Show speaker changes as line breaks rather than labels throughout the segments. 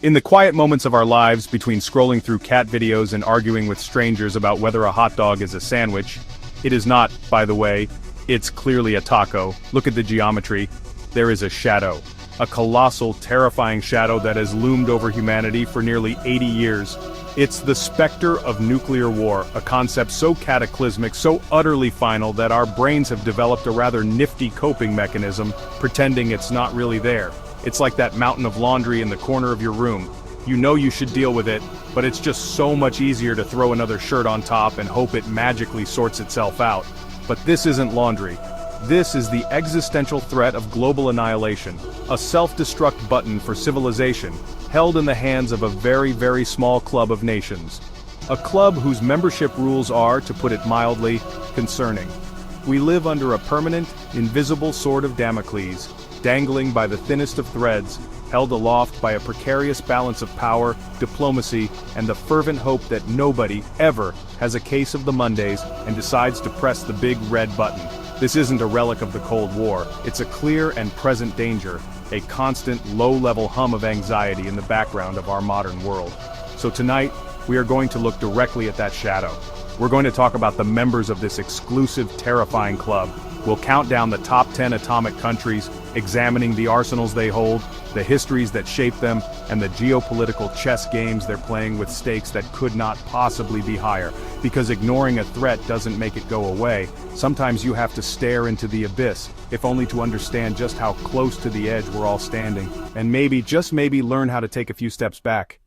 In the quiet moments of our lives, between scrolling through cat videos and arguing with strangers about whether a hot dog is a sandwich, it is not, by the way, it's clearly a taco. Look at the geometry. There is a shadow. A colossal, terrifying shadow that has loomed over humanity for nearly 80 years. It's the specter of nuclear war, a concept so cataclysmic, so utterly final that our brains have developed a rather nifty coping mechanism, pretending it's not really there. It's like that mountain of laundry in the corner of your room. You know you should deal with it, but it's just so much easier to throw another shirt on top and hope it magically sorts itself out. But this isn't laundry. This is the existential threat of global annihilation, a self-destruct button for civilization, held in the hands of a very, very small club of nations. A club whose membership rules are, to put it mildly, concerning. We live under a permanent, invisible sword of Damocles, dangling by the thinnest of threads, held aloft by a precarious balance of power, diplomacy, and the fervent hope that nobody, ever, has a case of the Mondays and decides to press the big red button. This isn't a relic of the Cold War, it's a clear and present danger, a constant, low-level hum of anxiety in the background of our modern world. So tonight, we are going to look directly at that shadow. We're going to talk about the members of this exclusive, terrifying club. We'll count down the top 10 atomic countries, examining the arsenals they hold, the histories that shape them, and the geopolitical chess games they're playing with stakes that could not possibly be higher. Because ignoring a threat doesn't make it go away. Sometimes you have to stare into the abyss, if only to understand just how close to the edge we're all standing. And maybe, just maybe, learn how to take a few steps back.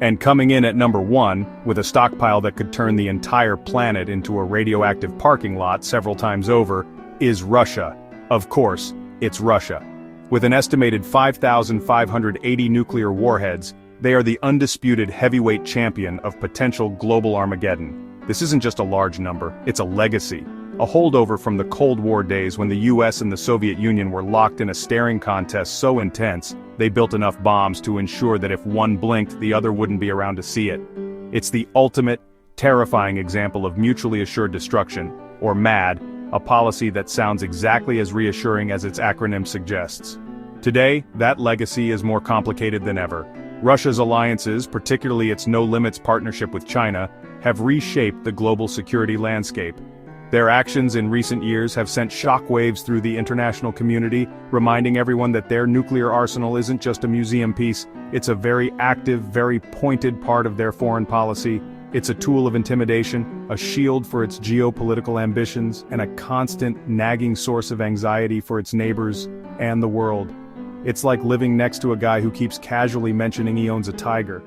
And coming in at number 1, with a stockpile that could turn the entire planet into a radioactive parking lot several times over, is Russia. Of course, it's Russia. With an estimated 5,580 nuclear warheads, they are the undisputed heavyweight champion of potential global Armageddon. This isn't just a large number, it's a legacy. A holdover from the Cold War days when the US and the Soviet Union were locked in a staring contest so intense, they built enough bombs to ensure that if one blinked, the other wouldn't be around to see it. It's the ultimate, terrifying example of mutually assured destruction, or MAD, a policy that sounds exactly as reassuring as its acronym suggests. Today, that legacy is more complicated than ever. Russia's alliances, particularly its no-limits partnership with China, have reshaped the global security landscape. Their actions in recent years have sent shockwaves through the international community, reminding everyone that their nuclear arsenal isn't just a museum piece, it's a very active, very pointed part of their foreign policy. It's a tool of intimidation, a shield for its geopolitical ambitions, and a constant, nagging source of anxiety for its neighbors and the world. It's like living next to a guy who keeps casually mentioning he owns a tiger.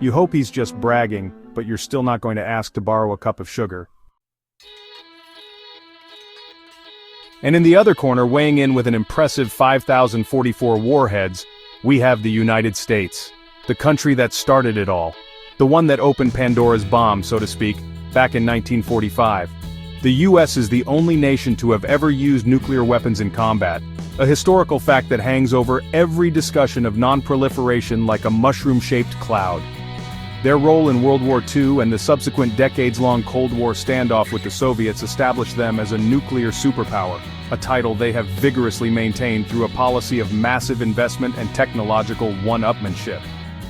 You hope he's just bragging, but you're still not going to ask to borrow a cup of sugar. And in the other corner, weighing in with an impressive 5,044 warheads, we have the United States. The country that started it all. The one that opened Pandora's bomb, so to speak, back in 1945. The US is the only nation to have ever used nuclear weapons in combat, a historical fact that hangs over every discussion of non-proliferation like a mushroom-shaped cloud. Their role in World War II and the subsequent decades-long Cold War standoff with the Soviets established them as a nuclear superpower, a title they have vigorously maintained through a policy of massive investment and technological one-upmanship.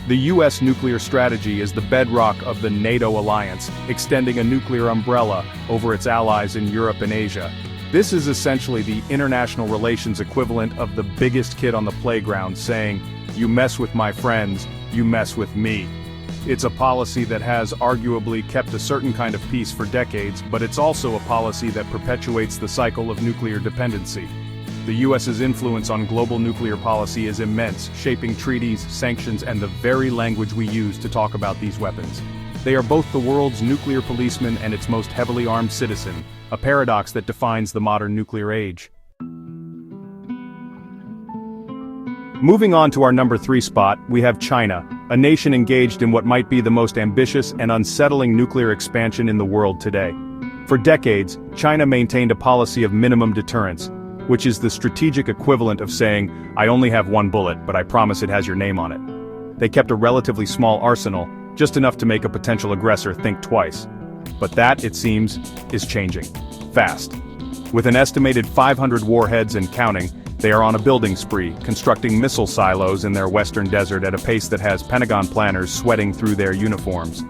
The US nuclear strategy is the bedrock of the NATO alliance, extending a nuclear umbrella over its allies in Europe and Asia. This is essentially the international relations equivalent of the biggest kid on the playground saying, "You mess with my friends, you mess with me." It's a policy that has arguably kept a certain kind of peace for decades, but it's also a policy that perpetuates the cycle of nuclear dependency. The US's influence on global nuclear policy is immense, shaping treaties, sanctions, and the very language we use to talk about these weapons. They are both the world's nuclear policeman and its most heavily armed citizen, a paradox that defines the modern nuclear age. Moving on to our number 3 spot, we have China, a nation engaged in what might be the most ambitious and unsettling nuclear expansion in the world today. For decades, China maintained a policy of minimum deterrence, which is the strategic equivalent of saying, "I only have one bullet, but I promise it has your name on it." They kept a relatively small arsenal, just enough to make a potential aggressor think twice. But that, it seems, is changing. Fast. With an estimated 500 warheads and counting, They are on a building spree, constructing missile silos in their western desert at a pace that has Pentagon planners sweating through their uniforms.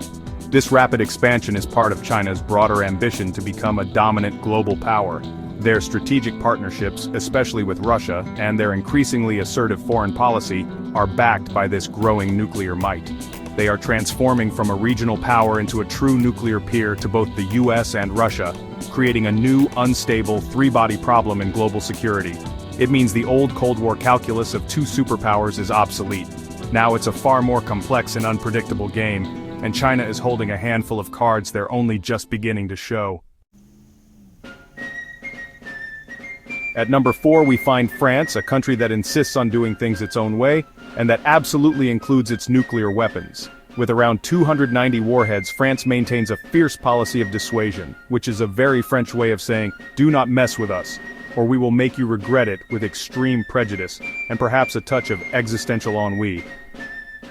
This rapid expansion is part of China's broader ambition to become a dominant global power. Their strategic partnerships, especially with Russia, and their increasingly assertive foreign policy, are backed by this growing nuclear might. They are transforming from a regional power into a true nuclear peer to both the US and Russia, creating a new, unstable, three-body problem in global security. It means the old Cold War calculus of two superpowers is obsolete. Now it's a far more complex and unpredictable game, and China is holding a handful of cards they're only just beginning to show. At number 4 we find France, a country that insists on doing things its own way, and that absolutely includes its nuclear weapons. With around 290 warheads, France maintains a fierce policy of dissuasion, which is a very French way of saying, do not mess with us, or we will make you regret it, with extreme prejudice, and perhaps a touch of existential ennui.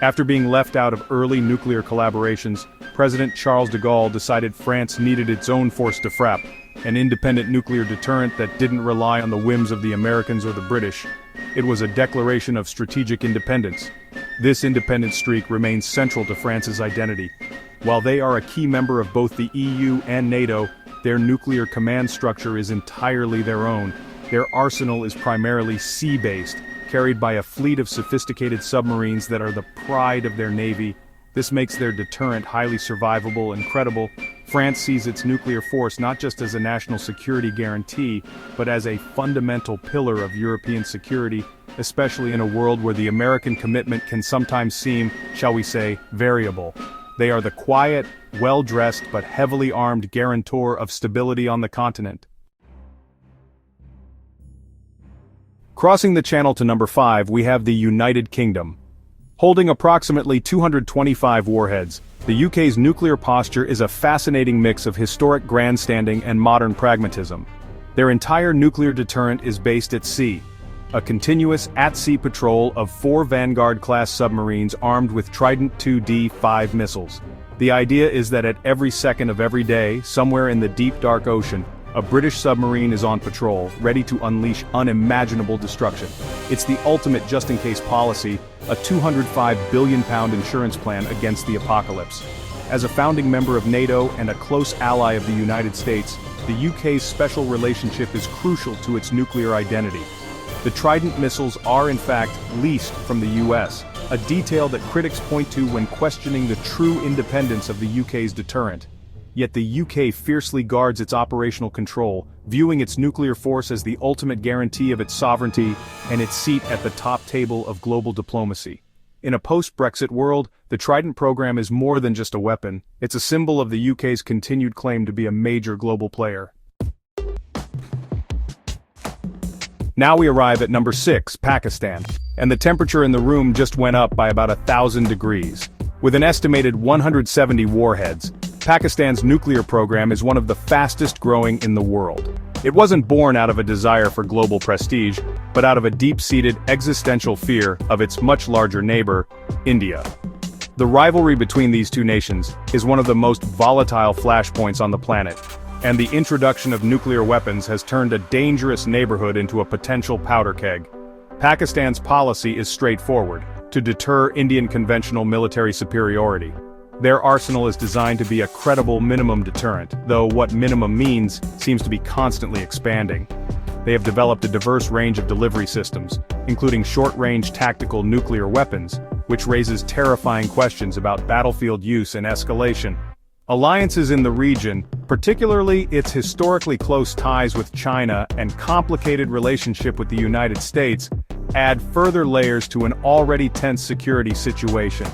After being left out of early nuclear collaborations, President Charles de Gaulle decided France needed its own force de frappe, an independent nuclear deterrent that didn't rely on the whims of the Americans or the British. It was a declaration of strategic independence. This independent streak remains central to France's identity. While they are a key member of both the EU and NATO, their nuclear command structure is entirely their own. Their arsenal is primarily sea-based, carried by a fleet of sophisticated submarines that are the pride of their navy. This makes their deterrent highly survivable and credible. France sees its nuclear force not just as a national security guarantee, but as a fundamental pillar of European security, especially in a world where the American commitment can sometimes seem, shall we say, variable. They are the quiet, well-dressed but heavily armed guarantor of stability on the continent. Crossing the channel to number 5 we have the United Kingdom. Holding approximately 225 warheads, the UK's nuclear posture is a fascinating mix of historic grandstanding and modern pragmatism. Their entire nuclear deterrent is based at sea. A continuous at-sea patrol of 4 Vanguard-class submarines armed with Trident II-D5 missiles. The idea is that at every second of every day, somewhere in the deep dark ocean, a British submarine is on patrol, ready to unleash unimaginable destruction. It's the ultimate just-in-case policy, a £205 billion insurance plan against the apocalypse. As a founding member of NATO and a close ally of the United States, the UK's special relationship is crucial to its nuclear identity. The Trident missiles are in fact leased from the US, a detail that critics point to when questioning the true independence of the UK's deterrent. Yet the UK fiercely guards its operational control, viewing its nuclear force as the ultimate guarantee of its sovereignty and its seat at the top table of global diplomacy. In a post-Brexit world, the Trident program is more than just a weapon, it's a symbol of the UK's continued claim to be a major global player. Now we arrive at number 6, Pakistan, and the temperature in the room just went up by about 1,000 degrees. With an estimated 170 warheads, Pakistan's nuclear program is one of the fastest growing in the world. It wasn't born out of a desire for global prestige, but out of a deep-seated existential fear of its much larger neighbor, India. The rivalry between these two nations is one of the most volatile flashpoints on the planet, and the introduction of nuclear weapons has turned a dangerous neighborhood into a potential powder keg. Pakistan's policy is straightforward: to deter Indian conventional military superiority. Their arsenal is designed to be a credible minimum deterrent, though what minimum means seems to be constantly expanding. They have developed a diverse range of delivery systems, including short-range tactical nuclear weapons, which raises terrifying questions about battlefield use and escalation. Alliances in the region, particularly its historically close ties with China and complicated relationship with the United States, add further layers to an already tense security situation.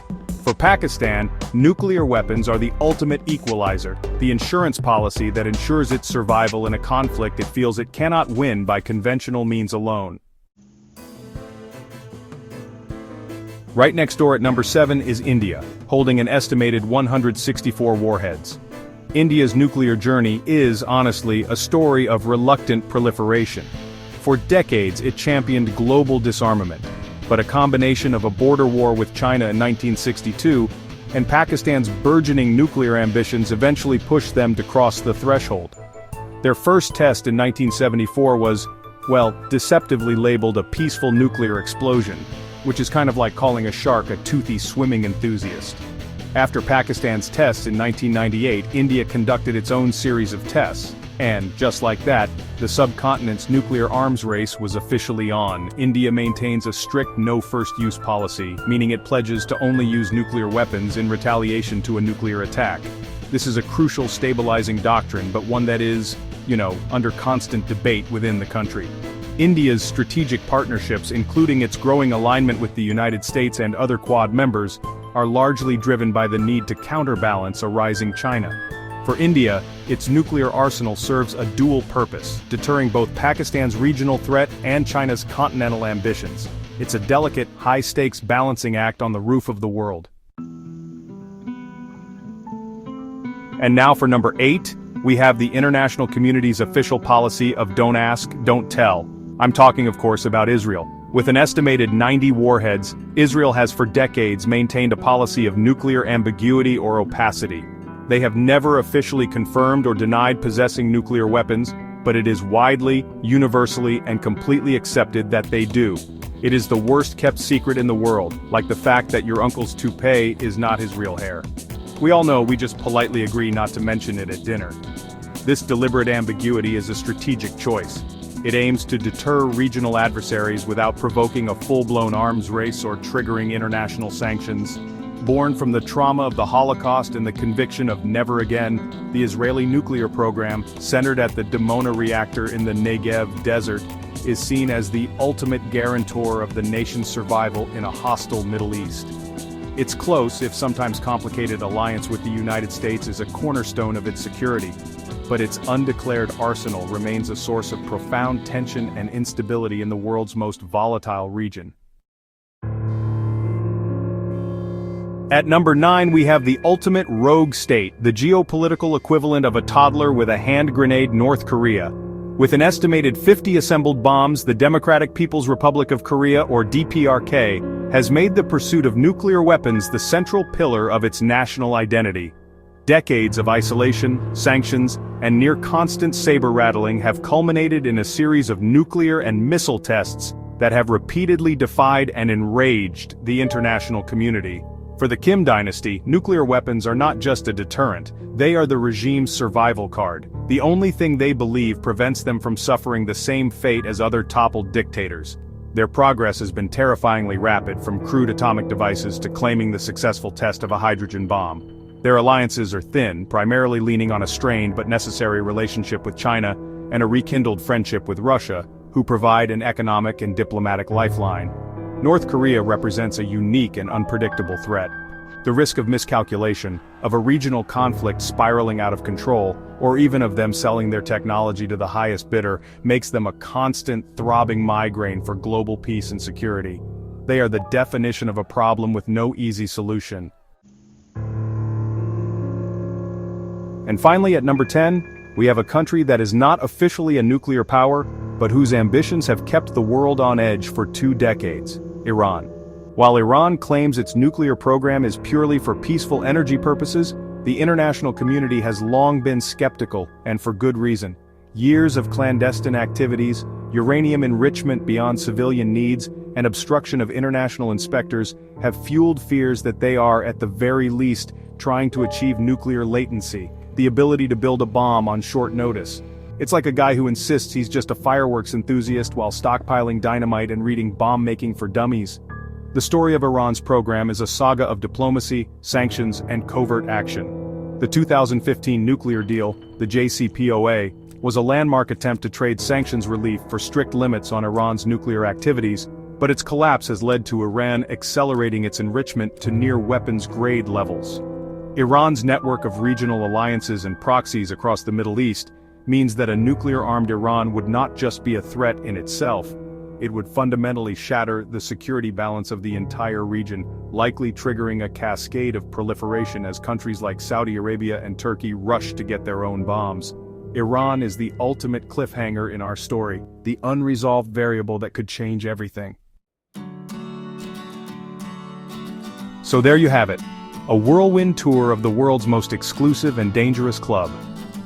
For Pakistan, nuclear weapons are the ultimate equalizer, the insurance policy that ensures its survival in a conflict it feels it cannot win by conventional means alone. Right next door at number 7 is India, holding an estimated 164 warheads. India's nuclear journey is, honestly, a story of reluctant proliferation. For decades it championed global disarmament, but a combination of a border war with China in 1962 and Pakistan's burgeoning nuclear ambitions eventually pushed them to cross the threshold. Their first test in 1974 was well, deceptively labeled a peaceful nuclear explosion, which is kind of like calling a shark a toothy swimming enthusiast. After Pakistan's tests in 1998, India conducted its own series of tests. And, just like that, the subcontinent's nuclear arms race was officially on. India maintains a strict no-first-use policy, meaning it pledges to only use nuclear weapons in retaliation to a nuclear attack. This is a crucial stabilizing doctrine, but one that is, under constant debate within the country. India's strategic partnerships, including its growing alignment with the United States and other Quad members, are largely driven by the need to counterbalance a rising China. For India, its nuclear arsenal serves a dual purpose, deterring both Pakistan's regional threat and China's continental ambitions. It's a delicate, high-stakes balancing act on the roof of the world. And now for number 8, we have the international community's official policy of don't ask, don't tell. I'm talking, of course, about Israel. With an estimated 90 warheads, Israel has for decades maintained a policy of nuclear ambiguity or opacity. They have never officially confirmed or denied possessing nuclear weapons, but it is widely, universally, and completely accepted that they do. It is the worst-kept secret in the world, like the fact that your uncle's toupee is not his real hair. We all know we just politely agree not to mention it at dinner. This deliberate ambiguity is a strategic choice. It aims to deter regional adversaries without provoking a full-blown arms race or triggering international sanctions. Born from the trauma of the Holocaust and the conviction of never again, the Israeli nuclear program, centered at the Dimona reactor in the Negev desert, is seen as the ultimate guarantor of the nation's survival in a hostile Middle East. Its close, if sometimes complicated, alliance with the United States is a cornerstone of its security, but its undeclared arsenal remains a source of profound tension and instability in the world's most volatile region. At number 9 we have the ultimate rogue state, the geopolitical equivalent of a toddler with a hand grenade, North Korea. With an estimated 50 assembled bombs, the Democratic People's Republic of Korea, or DPRK, has made the pursuit of nuclear weapons the central pillar of its national identity. Decades of isolation, sanctions, and near-constant saber-rattling have culminated in a series of nuclear and missile tests that have repeatedly defied and enraged the international community. For the Kim dynasty, nuclear weapons are not just a deterrent, they are the regime's survival card. The only thing they believe prevents them from suffering the same fate as other toppled dictators. Their progress has been terrifyingly rapid, from crude atomic devices to claiming the successful test of a hydrogen bomb. Their alliances are thin, primarily leaning on a strained but necessary relationship with China and a rekindled friendship with Russia, who provide an economic and diplomatic lifeline. North Korea represents a unique and unpredictable threat. The risk of miscalculation, of a regional conflict spiraling out of control, or even of them selling their technology to the highest bidder, makes them a constant, throbbing migraine for global peace and security. They are the definition of a problem with no easy solution. And finally, at number 10, we have a country that is not officially a nuclear power, but whose ambitions have kept the world on edge for 2 decades. Iran. While Iran claims its nuclear program is purely for peaceful energy purposes, the international community has long been skeptical, and for good reason. Years of clandestine activities, uranium enrichment beyond civilian needs, and obstruction of international inspectors have fueled fears that they are, at the very least, trying to achieve nuclear latency, the ability to build a bomb on short notice. It's like a guy who insists he's just a fireworks enthusiast while stockpiling dynamite and reading Bomb-Making for Dummies. The story of Iran's program is a saga of diplomacy, sanctions, and covert action. The 2015 nuclear deal, the JCPOA, was a landmark attempt to trade sanctions relief for strict limits on Iran's nuclear activities, but its collapse has led to Iran accelerating its enrichment to near weapons-grade levels. Iran's network of regional alliances and proxies across the Middle East means that a nuclear-armed Iran would not just be a threat in itself, it would fundamentally shatter the security balance of the entire region, likely triggering a cascade of proliferation as countries like Saudi Arabia and Turkey rush to get their own bombs. Iran is the ultimate cliffhanger in our story, the unresolved variable that could change everything. So there you have it, a whirlwind tour of the world's most exclusive and dangerous club.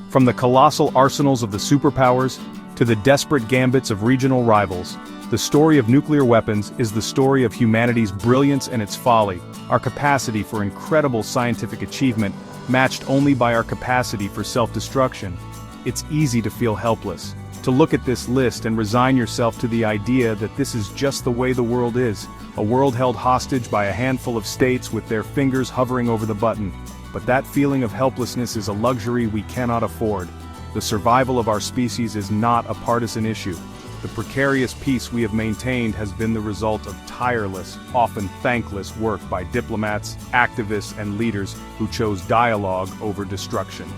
From the colossal arsenals of the superpowers, to the desperate gambits of regional rivals. The story of nuclear weapons is the story of humanity's brilliance and its folly, our capacity for incredible scientific achievement, matched only by our capacity for self-destruction. It's easy to feel helpless, to look at this list and resign yourself to the idea that this is just the way the world is, a world held hostage by a handful of states with their fingers hovering over the button. But that feeling of helplessness is a luxury we cannot afford. The survival of our species is not a partisan issue. The precarious peace we have maintained has been the result of tireless, often thankless work by diplomats, activists, and leaders who chose dialogue over destruction.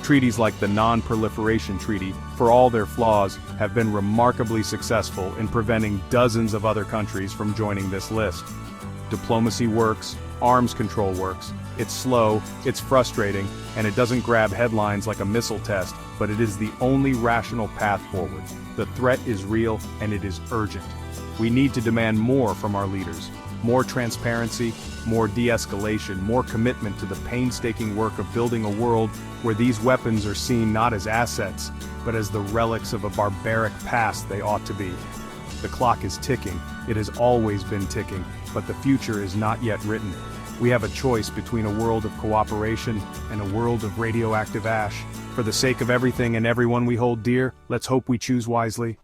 Treaties like the Non-Proliferation Treaty, for all their flaws, have been remarkably successful in preventing dozens of other countries from joining this list. Diplomacy works, arms control works. It's slow, it's frustrating, and it doesn't grab headlines like a missile test, but it is the only rational path forward. The threat is real, and it is urgent. We need to demand more from our leaders. More transparency, more de-escalation, more commitment to the painstaking work of building a world where these weapons are seen not as assets, but as the relics of a barbaric past they ought to be. The clock is ticking, it has always been ticking, but the future is not yet written. We have a choice between a world of cooperation and a world of radioactive ash. For the sake of everything and everyone we hold dear, let's hope we choose wisely.